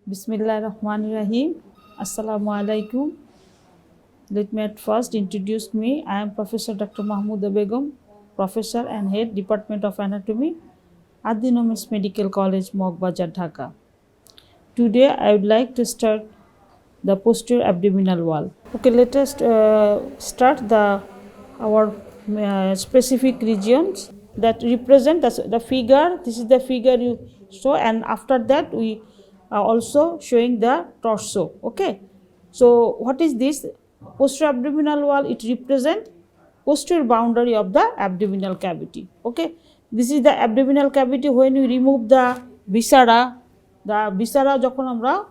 Bismillahirrahmanirrahim. Assalamu alaikum. Let me at first introduce me. I am Professor Dr. Mahmouda Begum, Professor and Head Department of Anatomy at the Nomis Medical College, Mogbazar, Dhaka. Today I would like to start the posterior abdominal wall. Okay, let us start our specific regions that represent the figure. This is the figure you show, and after that we are also showing the torso. Okay, so what is this posterior abdominal wall? It represents posterior boundary of the abdominal cavity. Okay, this is the abdominal cavity. When we remove the viscera যখন আমরা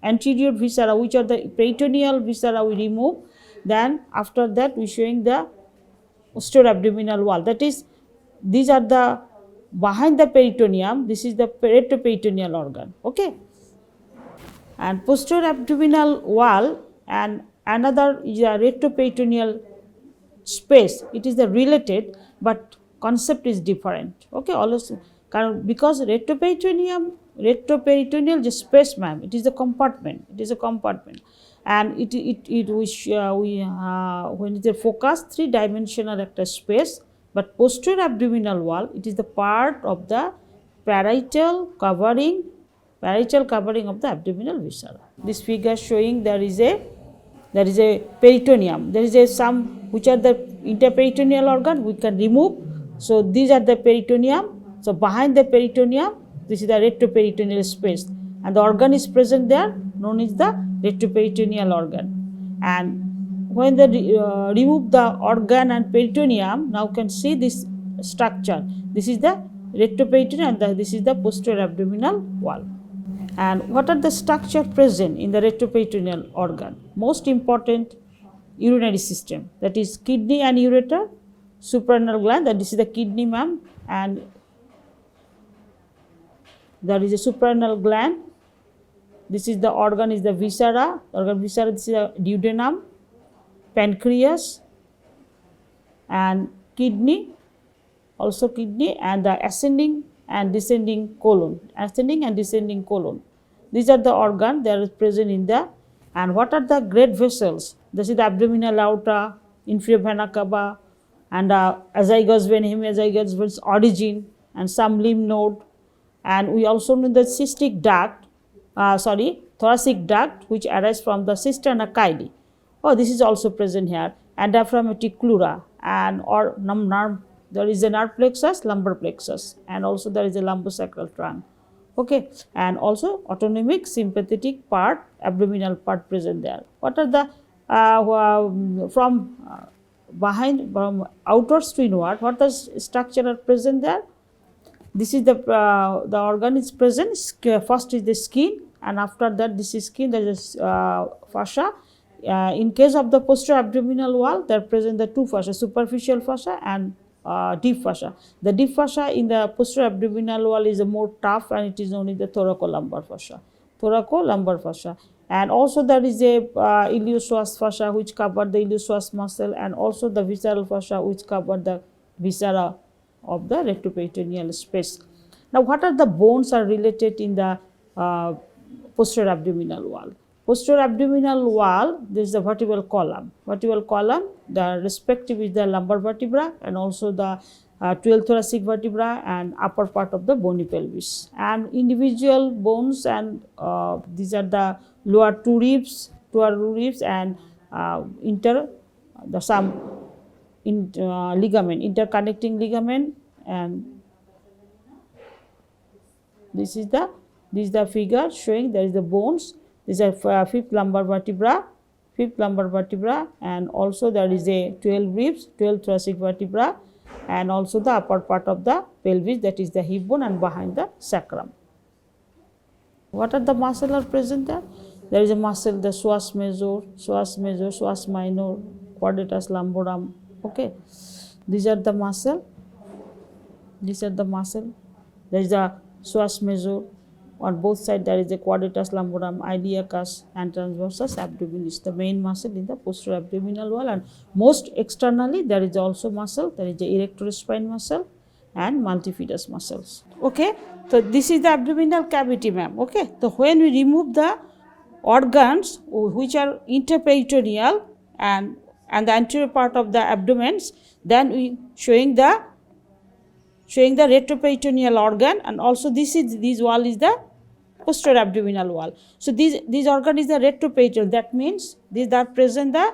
anterior viscera, which are the peritoneal viscera, we remove, then after that we showing the posterior abdominal wall. That is, these are the behind the peritoneum. This is the retroperitoneal organ. Okay, and posterior abdominal wall and another is a retroperitoneal space. It is the related, but concept is different. Okay, always because retroperitoneal is space, ma'am. It is a compartment. It is a compartment, and when it is focused, three-dimensional একটা space. But posterior abdominal wall, it is the part of the parietal covering of the abdominal viscera. This figure showing there is a peritoneum. There is some which are the interperitoneal organ we can remove. So these are the peritoneum. So behind the peritoneum, this is the retroperitoneal space, and the organ is present there, known as the retroperitoneal organ. And when they remove the organ and peritoneum, now you can see this structure. This is the retroperitoneum, and this is the posterior abdominal wall. And what are the structure present in the retroperitoneal organ? Most important, urinary system, that is kidney and ureter, suprarenal gland, that this is the kidney, ma'am, and there is a suprarenal gland. This is the organ, is the viscera, this is the duodenum, pancreas, and kidney, also kidney, and the ascending and descending colon. These are the organ that are present in the. And what are the great vessels? This is the abdominal aorta, inferior vena cava, and azygous vein, hemiazygous vein origin, and some lymph node. And we also know the thoracic duct, which arises from the cisterna chyli. Oh, this is also present here. And diaphragmatic pleura, and there is a nerve plexus, lumbar plexus, and also there is a lumbosacral trunk. Okay, and also autonomic sympathetic part, abdominal part present there. What are the from outwards to inward, what the structure are present there? This is the organ is present. First is the skin, and after that this is skin, there is fascia. In case of the posterior abdominal wall, there are present the two fascia, superficial fascia and deep fascia. The deep fascia in the posterior abdominal wall is more tough, and it is known as the thoracolumbar fascia. And also there is a iliopsoas fascia which cover the iliopsoas muscle, and also the visceral fascia which cover the viscera of the retroperitoneal space. Now, what are the bones are related in the posterior abdominal wall? Posterior abdominal wall, there is the vertebral column. The respective is the lumbar vertebra, and also the 12 thoracic vertebra and upper part of the bony pelvis. And individual bones, and these are the lower two ribs, and ligament, interconnecting ligament, and this is the figure showing there is the bones. These are fifth lumbar vertebra, and also there is a 12 ribs, 12 thoracic vertebra, and also the upper part of the pelvis, that is the hip bone, and behind the sacrum. What are the muscles are present there? There is a muscle, the psoas major, psoas minor, quadratus lumborum. Okay, these are the muscle. There is a psoas major. On both sides there is a quadratus lumborum, iliacus, and transversus abdominis, the main muscle in the posterior abdominal wall. And most externally there is also muscle. There is the erector spine muscle, and multifidus muscles. Okay, so this is the abdominal cavity, ma'am. Okay, so when we remove the organs which are interperitoneal and the anterior part of the abdomen, then we showing the retroperitoneal organ, and also this wall is the posterior abdominal wall. So this organ is the retroperitoneal. That means these are present the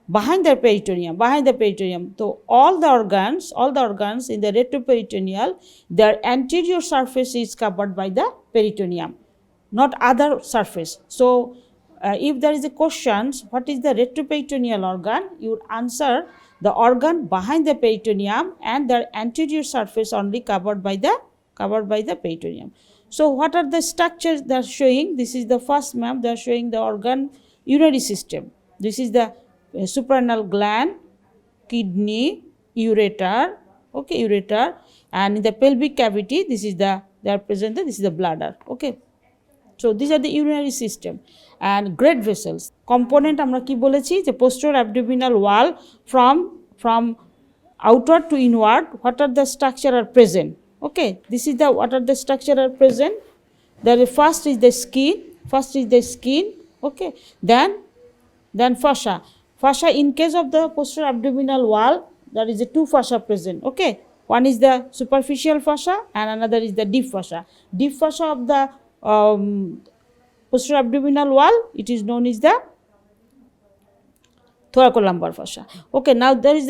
behind the peritoneum. So all the organs in the retroperitoneal, their anterior surface is covered by the peritoneum, not other surface. So if there is a question, what is the retroperitoneal organ, you would answer the organ behind the peritoneum and their anterior surface only covered by the peritoneum. So what are the structures they are showing? This is the first, ma'am. They are showing the organ urinary system. This is the suprarenal gland, kidney, ureter, okay, ureter, and in the pelvic cavity, this is the this is the bladder. Okay, so these are the urinary system. And great vessels component আমরা কি বলেছি যে posterior abdominal wall from outward to inward, what are the structure are present. Okay, this is the what are the structure are present. The first is the skin, okay, then fascia. In case of the posterior abdominal wall, there is a two fascia present. Okay, one is the superficial fascia and another is the deep fascia. Deep fascia of the posterior abdominal wall, it is known as the thoracolumbar fascia. Okay, now there is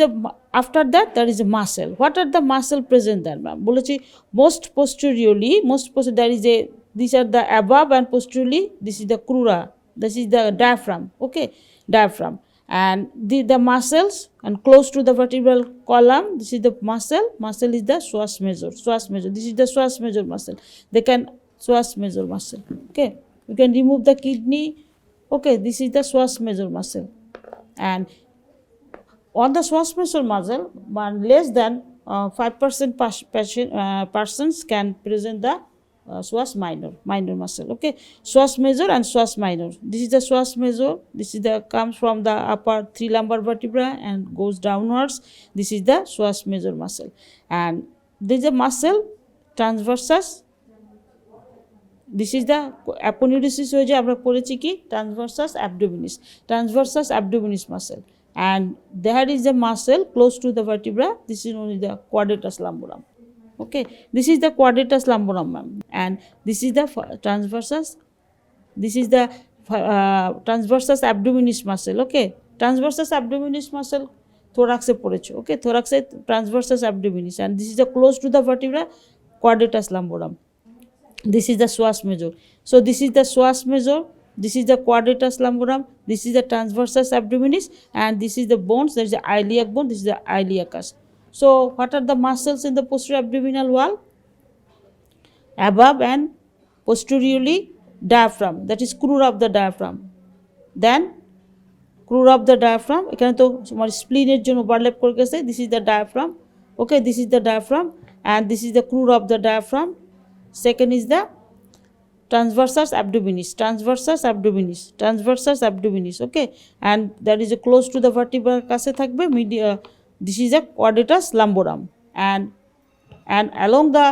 after that there is a muscle. What are the muscle present there, ma'am? বলেছি most posteriorly there is a, these are the above and posteriorly, this is the crura, this is the diaphragm. Okay, diaphragm, and the muscles and close to the vertebral column, this is the muscle is the psoas major. This is the psoas major muscle. They can psoas major muscle. Okay, you can remove the kidney. Okay, this is the psoas major muscle. And on the psoas major muscle, less than 5% persons can present the psoas minor muscle. Okay, psoas major and psoas minor. This is the psoas major. This is the comes from the upper 3 lumbar vertebra and goes downwards. This is the psoas major muscle. And this is a muscle transversus. This is the aponeurosis হয়ে যে আমরা পড়েছি কি transversus abdominis muscle, and there is a muscle close to the vertebra. This is known as the quadratus lumborum. Okay, this is the quadratus lumborum, ma'am, and this is the transversus. This is the transversus abdominis muscle. Okay, transversus abdominis muscle thorax এ পড়েছে. Okay, thorax A transversus abdominis, and this is the close to the vertebra quadratus lumborum. This is the psoas major. So this is the psoas major, this is the quadratus lumborum, this is the transversus abdominis, and this is the bones. There is the iliac bone, this is the iliacus. So what are the muscles in the posterior abdominal wall? Above and posteriorly diaphragm, that is crura of the diaphragm. Then crura of the diaphragm, এখানে তো আমার স্প্লিনের জন্য overlap করে গেছে. This is the diaphragm. Okay, this is the diaphragm, and this is the crura of the diaphragm. Second is the transversus abdominis. Okay, and that is a close to the vertebra কাছে থাকবে. This is a quadratus lumborum, and along the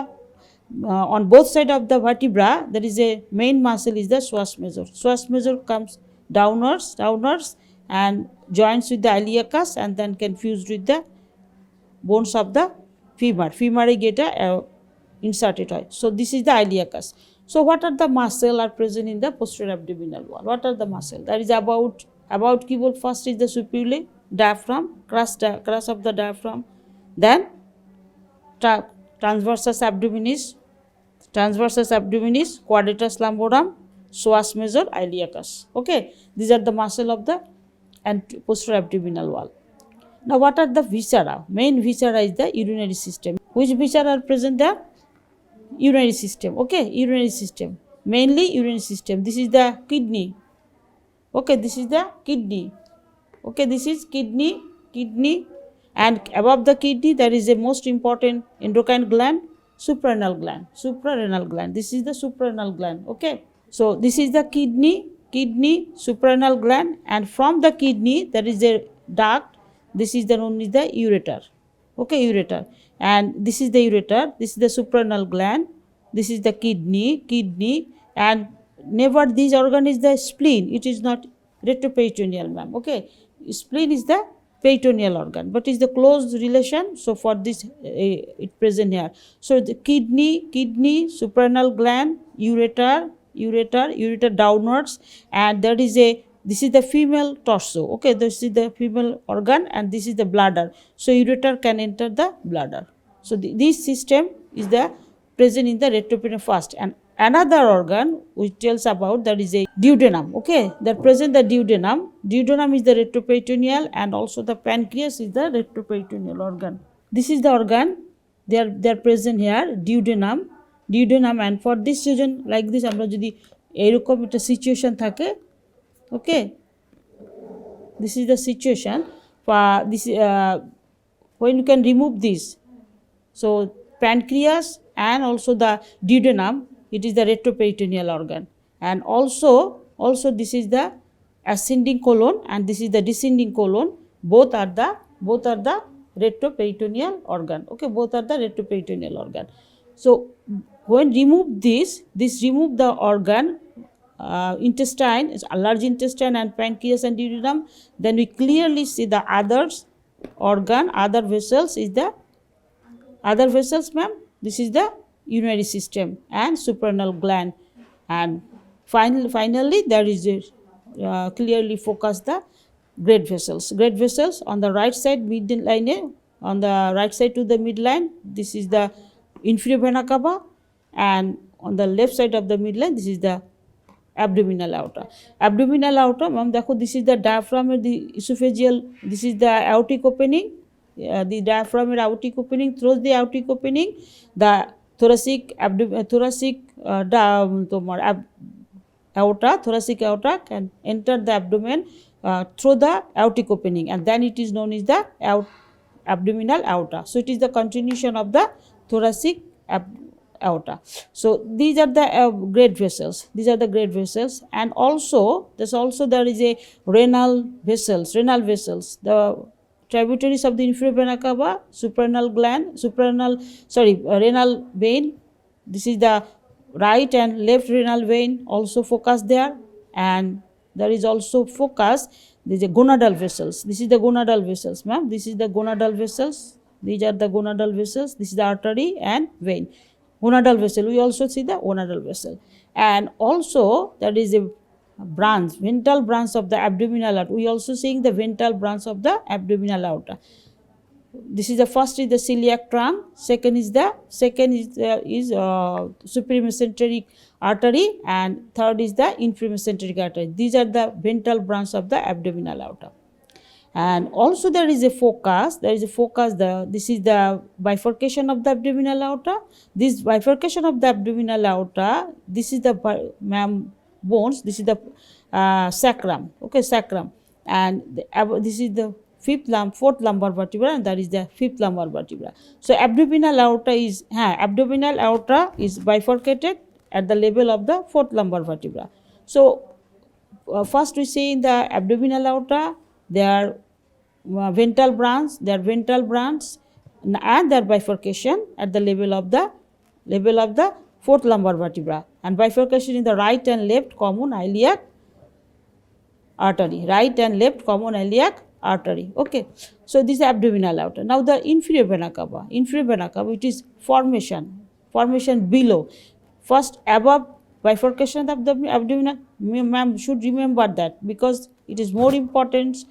on both sides of the vertebra there is a main muscle is the psoas major. Psoas major comes downwards and joins with the iliacus and then can fuse with the bones of the femur get inserted হয়. So this is the iliacus. So what are the muscle are present in the posterior abdominal wall? What are the muscle? That is about কি বল, first is the superiorly diaphragm, crus of the diaphragm, then transversus abdominis, quadratus lumborum, psoas major, iliacus. Okay, these are the muscle of the posterior abdominal wall. Now what are the viscera? Main viscera is the urinary system. Which viscera are present there? Urinary system. Okay, urinary system, mainly urinary system. This is the kidney. Okay, this is the kidney. Okay, this is kidney, and above the kidney there is a most important endocrine gland, suprarenal gland. This is the suprarenal gland. Okay, so this is the kidney, suprarenal gland, and from the kidney there is a duct. This is the known as the ureter. okay, ureter. And this is the ureter, this is the suprarenal gland, this is the kidney, and never this organ is the spleen. It is not retroperitoneal, ma'am. Okay, spleen is the peritoneal organ, but is the close relation. So for this, it present here. So the kidney, suprarenal gland, ureter downwards, and there is a, this is the female torso. Okay, this is the female organ, and this is the bladder. So ureter can enter the bladder. So this system is the present in the retroperitoneal first. And another organ which tells about, that is a duodenum. Okay, that present the duodenum. Duodenum is the retroperitoneal, and also the pancreas is the retroperitoneal organ. This is the organ, they are present here, duodenum, and for this reason, like this, আমরা যদি এরকম একটা situation থাকে, okay, this is the situation for this, when you can remove this. So pancreas and also the duodenum, it is the retroperitoneal organ, and also this is the ascending colon and this is the descending colon. Both are the retroperitoneal organ. Okay, both are the retroperitoneal organ. So when remove this remove the organ, intestine, large intestine and pancreas and duodenum, then we clearly see the others organ, other vessels is the other vessels, ma'am. This is the urinary system and suprarenal gland, and finally there is a clearly focus the great vessels on the right side midline, on the right side to the midline, this is the inferior vena cava, and on the left side of the midline, this is the abdominal aorta. Ma'am, দেখো, this is the diaphragm, the esophageal, this is the aortic opening, the diaphragm aortic opening. Through the aortic opening, the thoracic aorta can enter the abdomen through the aortic opening, and then it is known as the abdominal aorta. So it is the continuation of the thoracic aorta. So these are the great vessels. And also there is a renal vessels. The tributaries of the inferior vena cava, renal vein. This is the right and left renal vein also focus there, and there is also focus, there is a gonadal vessels. This is the gonadal vessels, ma'am. This is the gonadal vessels. These are the gonadal vessels. This is the artery and vein. Gonadal vessel, we also see the gonadal vessel. And also there is a branch, ventral branch of the abdominal aorta. We also seeing the ventral branch of the abdominal aorta. This is the first is the celiac trunk, second is superior mesenteric artery, and third is the inferior mesenteric artery. These are the ventral branch of the abdominal aorta. And also there is a focus, this is the bifurcation of the abdominal aorta. This bifurcation of the abdominal aorta, this is the bones, this is the sacrum, okay, sacrum, and this is the fourth lumbar vertebra, and that is the fifth lumbar vertebra. So abdominal aorta is bifurcated at the level of the fourth lumbar vertebra. So first we see in the abdominal aorta, their ventral branch, and their bifurcation at the level of the fourth lumbar vertebra, and bifurcation in the right and left common iliac artery. Okay, so this is abdominal aorta. Now the inferior vena cava, it is formation below. First above bifurcation of the abdominal, ma'am should remember that, because it is more important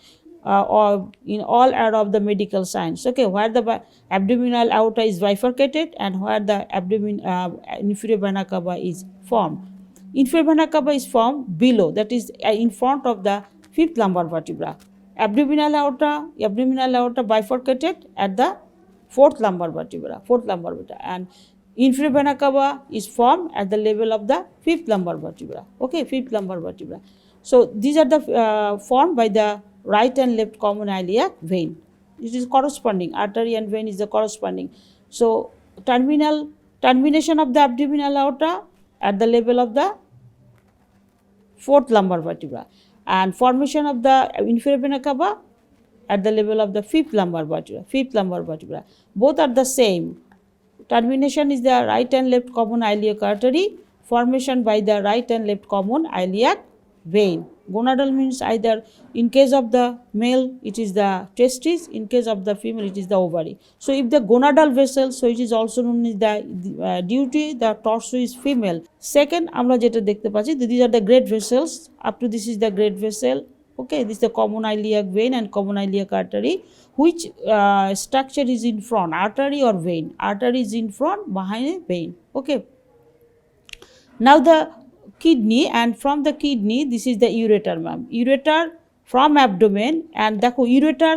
or in all area of the medical science. Okay, where the abdominal aorta is bifurcated and where the inferior vena cava is formed. Inferior vena cava is formed below, that is in front of the fifth lumbar vertebra. Abdominal aorta bifurcated at the fourth lumbar vertebra, and inferior vena cava is formed at the level of the fifth lumbar vertebra. Okay, fifth lumbar vertebra. So these are the formed by the right and left common iliac vein. It is corresponding, artery and vein is the corresponding. So termination of the abdominal aorta at the level of the fourth lumbar vertebra, and formation of the inferior vena cava at the level of the fifth lumbar vertebra. Both are the same. Termination is the right and left common iliac artery, formation by the right and left common iliac vein. Gonadal means either in case of the male it is the testis, in case of the female it is the ovary. So if the gonadal vessel, so it is also known as the duty, the torso is female. Second, আমরা যেটা দেখতে পাচ্ছি, these are the great vessels. Up to this is the great vessel. Okay, this is the common iliac vein and common iliac artery. Which structure is in front, artery or vein? Artery is in front, behind a vein. Okay. Now the kidney, and from the kidney this is the ureter, ma'am. Ureter from abdomen, and দেখো ureter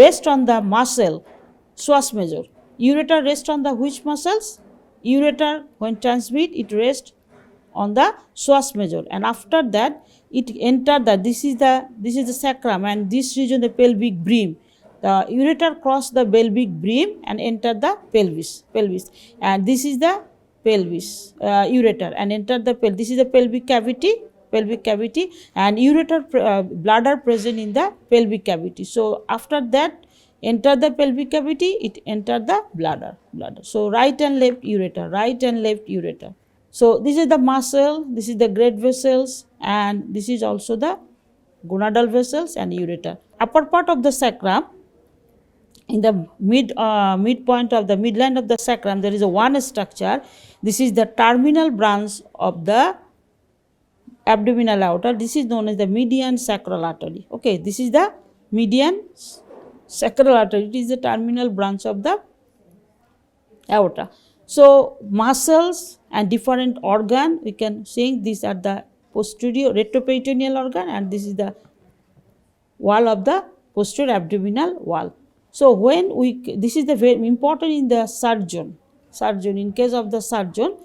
rest on the muscle psoas major. Ureter rest on the which muscles? Ureter when transmit it rest on the psoas major, and after that it enter the this is the sacrum, and this region the pelvic brim. The ureter cross the pelvic brim and enter the pelvis, and this is the pelvis, ureter, and enter the this is the pelvic cavity, and ureter bladder present in the pelvic cavity. So after that enter the pelvic cavity, it enter the bladder. So right and left ureter. So this is the muscle, this is the great vessels, and this is also the gonadal vessels and ureter. Upper part of the sacrum, in the midpoint of the midline of the sacrum, there is a one structure. This is the terminal branch of the abdominal aorta. This is known as the median sacral artery. Okay, this is the median sacral artery. It is the terminal branch of the aorta. So muscles and different organ, we can say these are the posterior retroperitoneal organ, and this is the wall of the posterior abdominal wall. So when this is the very important in the surgeon, in case of the surgeon,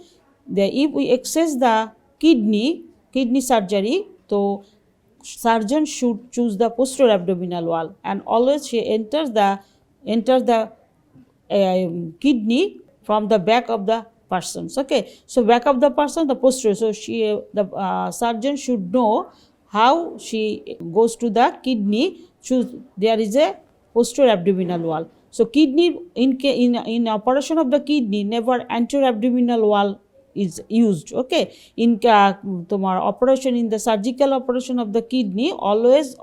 if we access the kidney surgery, so surgeon should choose the posterior abdominal wall, and always she enters the kidney from the back of the person. Okay, so back of the person, the posterior. So the surgeon should know how she goes to the kidney. Choose there is a posterior abdominal wall. So kidney in operation of the kidney, never anterior abdominal wall is used. Okay, in tomar operation, in the surgical operation of the kidney, always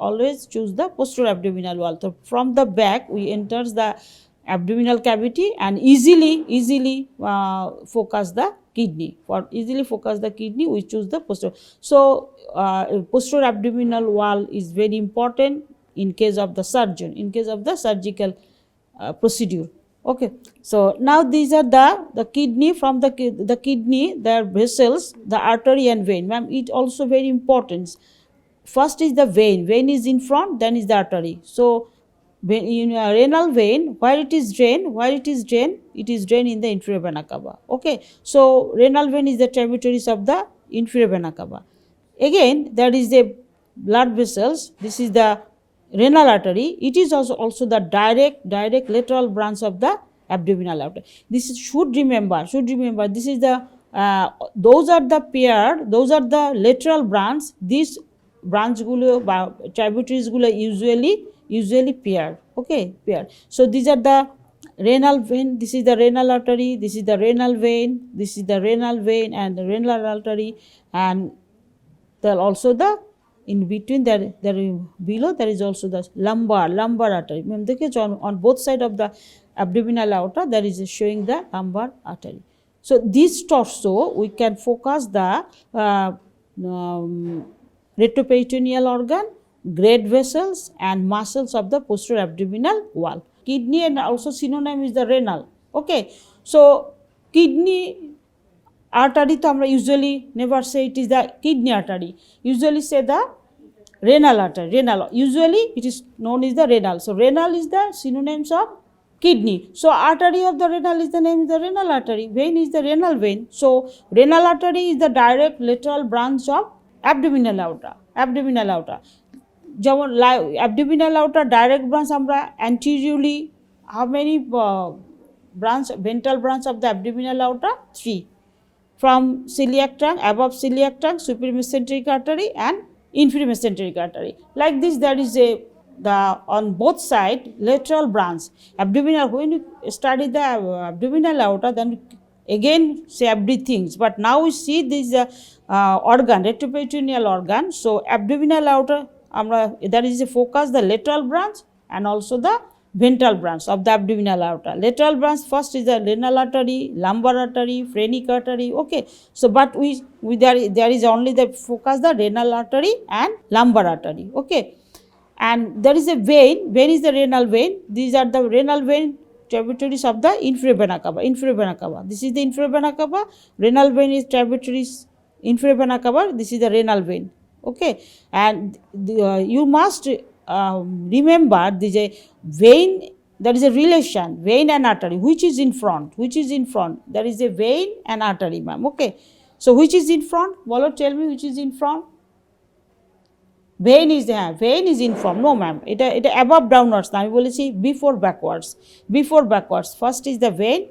choose the posterior abdominal wall. So from the back we enters the abdominal cavity and easily focus the kidney. For easily focus the kidney, we choose the posterior. So posterior abdominal wall is very important in case of the surgeon, in case of the surgical procedure. Okay, so now these are the kidney. From the kidney, their vessels, the artery and vein. Ma'am, it also very important. First is the vein is in front, then is the artery. So in a renal vein, where it is drained, it is drained in the inferior vena cava. Okay, so renal vein is the tributaries of the inferior vena cava. Again, there is the blood vessels. This is the renal artery. It is also the direct lateral branch of the abdominal aorta. This is, should remember this is the those are the pair, those are the lateral branch. These branch gulo tributaries gulo usually paired. Okay, paired. So these are the renal vein, this is the renal artery, this is the renal vein, this is the renal vein and the renal artery, and there also the in between there below there is also the lumbar artery. On both sides of the abdominal aorta there is showing the lumbar artery. So this torso we can focus the retroperitoneal organ, great vessels and muscles of the posterior abdominal wall. Kidney and also synonym is the renal. Okay, so kidney artery to আমরা usually never say it is the kidney artery, usually say the renal artery. Usually it is known as the renal. So renal is the synonyms of kidney. So artery of the renal is the name is the renal artery. Vein is the renal vein. So renal artery is the direct lateral branch of abdominal aorta. যেমন abdominal aorta direct branch আমরা anteriorly, how many ventral branch of the abdominal aorta? 3. From celiac trunk, above celiac trunk, superior mesenteric artery and inferior mesenteric artery. Like this, there is a the on both side lateral branch. Abdominal, when you study the abdominal aorta, then again say everything. But now we see this organ, retroperitoneal organ. So abdominal aorta, there is a focus the lateral branch and also the ventral branch of the abdominal aorta. Lateral branch first is the renal artery, lumbar artery, phrenic artery. Okay, so but there is only the focus the renal artery and lumbar artery. Okay, and there is a vein. Vein is the renal vein. These are the renal vein tributaries of the inferior vena cava. Inferior vena cava. This is the inferior vena cava. Renal vein is tributaries inferior vena cava. This is the renal vein. Okay, and you must remember there is a vein, there is a relation vein and artery, which is in front, there is a vein and artery, ma'am. Okay, so which is in front? Bolo, tell me which is in front. Vein is in front. No, ma'am, it above downwards. Now we will see before backwards. First is the vein,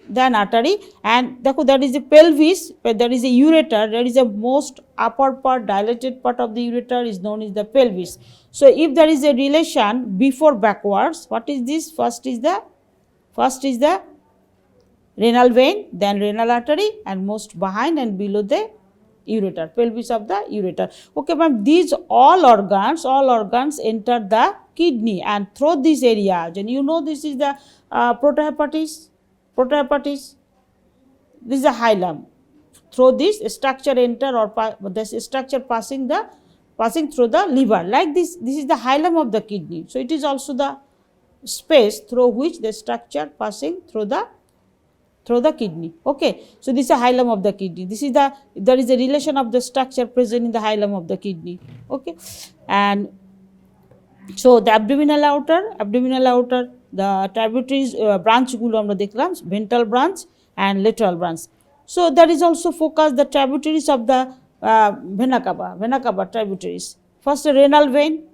then artery, and there is a pelvis, there is a ureter, there is a most upper part, dilated part of the ureter is known as the pelvis. So if there is a relation before backwards, what is this? First is the renal vein, then renal artery, and most behind and below the ureter, pelvis of the ureter. Okay, ma'am, these all organs enter the kidney and through this area, and you know this is the protohepatis. This is a hilum. Through this structure enter or this structure passing through the liver, like this. This is the hilum of the kidney. So it is also the space through which the structure passing through the kidney. Okay, so this is a hilum of the kidney. There is a relation of the structure present in the hilum of the kidney. Okay, and so the abdominal aorta, the tributaries branch gulo amra dekhlam, ventral branch and lateral branch. So that is also focus the tributaries of the vena cava tributaries. First renal vein,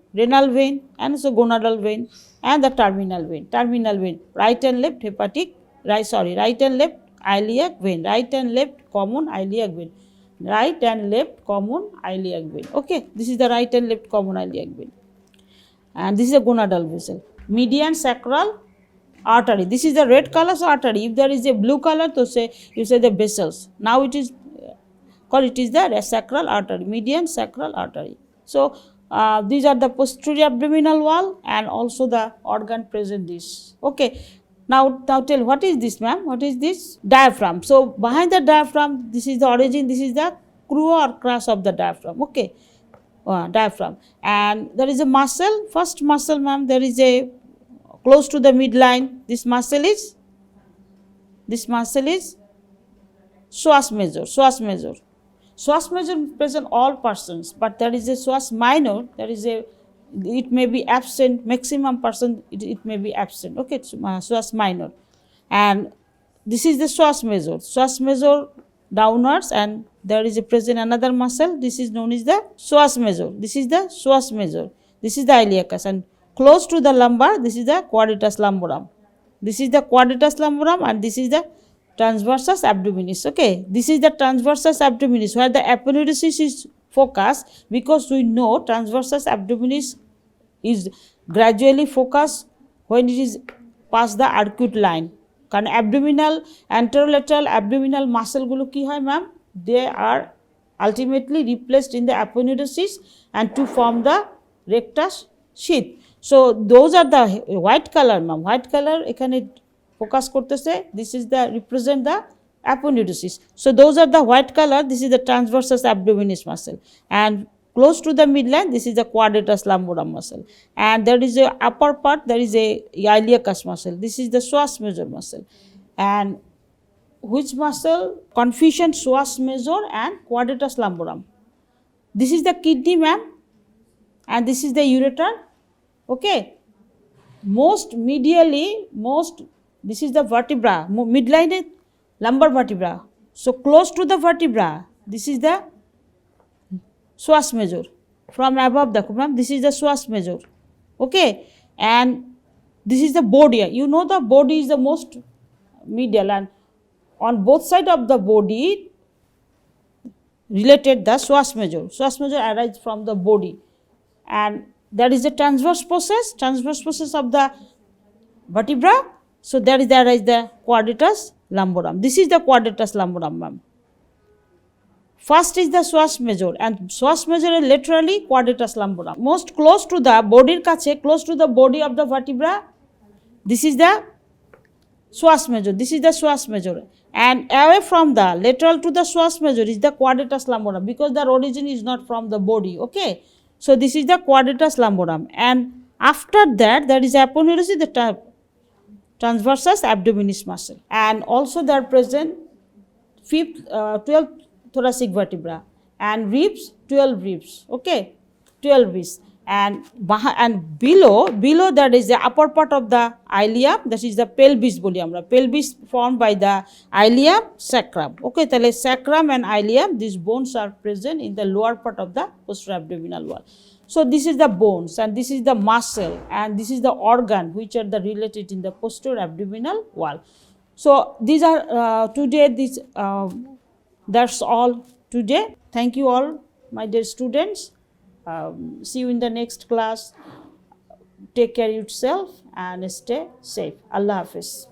and so gonadal vein and the terminal vein, right and left hepatic, right and left iliac vein, right and left common iliac vein. Okay, this is the right and left common iliac vein, and this is a gonadal vessel. Median sacral artery, this is the red color artery. If there is a blue color, to say you say the vessels. Now it is the sacral artery, median sacral artery. So these are the posterior abdominal wall and also the organ present this. Okay, now tell what is this, ma'am? What is this? Diaphragm. So behind the diaphragm, this is the origin, this is the crura or crus of the diaphragm. Okay, diaphragm, and there is a muscle. First muscle, ma'am, there is a close to the midline. This muscle is psoas major. Psoas major present all persons, but there is a psoas minor. It may be absent. Maximum person it may be absent. Okay, psoas minor, and this is the psoas major downwards, and there is a present another muscle. This is known as the psoas major. This is the iliacus, and close to the lumbar, this is the quadratus lumborum. And this is the transversus abdominis. Okay, this is the transversus abdominis where the aponeurosis is focused, because we know transversus abdominis is gradually focused when it is past the arcuate line. কারণ abdominal anterolateral abdominal muscle গুলো কি হয় ma'am, they are ultimately replaced in the aponeurosis and to form the rectus sheath. So those are the white color, ma'am, white color এখানে focus করতেছে, this is the represent the aponeurosis. So those are the white color, this is the transversus abdominis muscle, and close to the midline, this is the quadratus lumborum muscle, and there is a upper part, there is a iliacus muscle, this is the psoas major muscle. And which muscle? Confusion, psoas major and quadratus lumborum. This is the kidney, ma'am, and this is the ureter. Okay, most medially, this is the vertebra, midline lumbar vertebra. So close to the vertebra, this is the psoas major. From above the ma'am, this is the psoas major. Okay, and this is the body. You know the body is the most medial, and on both sides of the body related the psoas major. Psoas major arises from the body, and there is a transverse process of the vertebra. So there is the quadratus lumborum. This is the quadratus lumborum, ma'am. First is the psoas major, and psoas major is literally quadratus lumborum. Most close to the body close to the body of the vertebra. This is the psoas major. This is the psoas major, and away from the lateral to the psoas major is the quadratus lumborum, because their origin is not from the body. Okay, so this is the quadratus lumborum, and after that there is aponeurosis, the transversus abdominis muscle, and also they are present 12 thoracic vertebra, and ribs 12 ribs. Okay, 12 ribs, and below that is the upper part of the ilium, that is the pelvis boli amra. Pelvis formed by the ilium, sacrum. Okay, tale sacrum and ilium, these bones are present in the lower part of the posterior abdominal wall. So this is the bones, and this is the muscle, and this is the organ which are the related in the posterior abdominal wall. So these are today this that's all today. Thank you all, my dear students. See you in the next class. Take care of yourself and stay safe. Allah Hafiz.